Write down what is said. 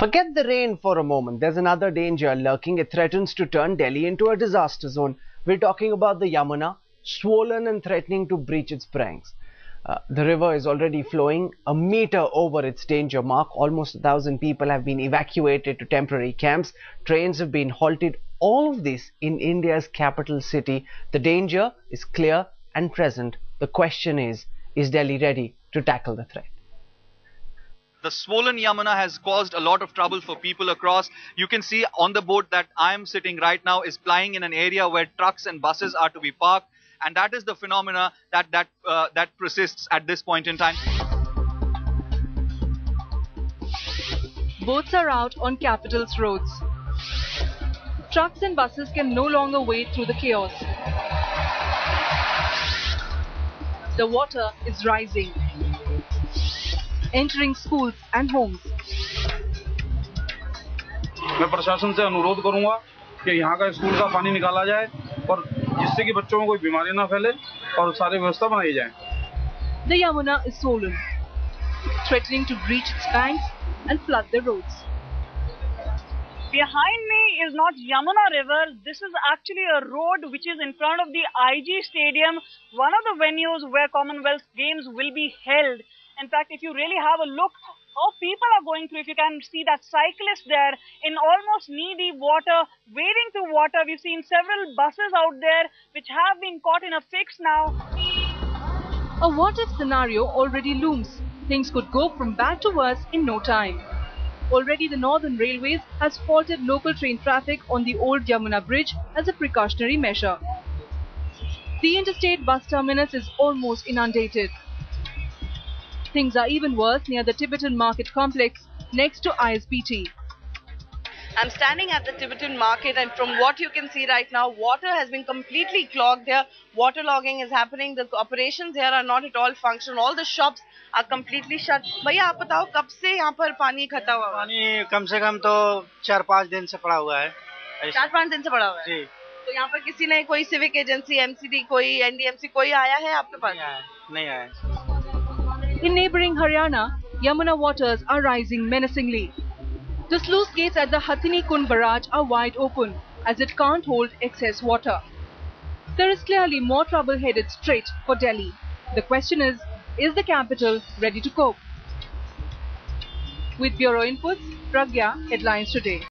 Forget the rain for a moment. There's another danger lurking. It threatens to turn Delhi into a disaster zone. We're talking about the Yamuna, swollen and threatening to breach its banks. The river is already flowing a meter over its danger mark. Almost 1,000 people have been evacuated to temporary camps. Trains have been halted. All of this in India's capital city. The danger is clear and present. The question is Delhi ready to tackle the threat? The swollen Yamuna has caused a lot of trouble for people across. You can see on the boat that I am sitting right now is plying in an area where trucks and buses are to be parked, and that is the phenomena that persists at this point in time. Boats are out on capital's roads. Trucks and buses can no longer wade through the chaos. The water is rising, entering schools and homes. मैं प्रशासन से अनुरोध करूंगा कि यहाँ का school का पानी निकाला जाए और जिससे कि बच्चों में कोई बीमारी ना फैले और सारी व्यवस्था बनाई जाए. The Yamuna is swollen, threatening to breach its banks and flood the roads. Behind me is not Yamuna River. This is actually a road which is in front of the IG Stadium, one of the venues where Commonwealth Games will be held. In fact, if you really have a look how people are going through, if you can see that cyclist there in almost knee-deep water, wading through water. We've seen several buses out there which have been caught in a fix now. A what-if scenario already looms. Things could go from bad to worse in no time. Already the Northern Railways has halted local train traffic on the old Yamuna Bridge as a precautionary measure. The interstate bus terminus is almost inundated. Things are even worse near the Tibetan Market complex next to ISBT. I'm standing at the Tibetan Market, and from what you can see right now, water has been completely clogged here. Waterlogging is happening. The operations here are not at all functional. All the shops are completely shut. भैया आप बताओ कब से यहाँ पर पानी इकट्ठा हुआ है? पानी कम से कम तो 4-5 दिन से पड़ा हुआ है. 4-5 दिन से पड़ा हुआ है. जी. तो यहाँ पर किसी ने कोई सिविक एजेंसी, MCD, कोई NDMC, कोई आया है आपके पास? नहीं आया. In neighbouring Haryana, Yamuna waters are rising menacingly. The sluice gates at the Hathini Kund barrage are wide open as it can't hold excess water. There is clearly more trouble headed straight for Delhi. The question is the capital ready to cope? With Bureau Inputs, Pragya, Headlines Today.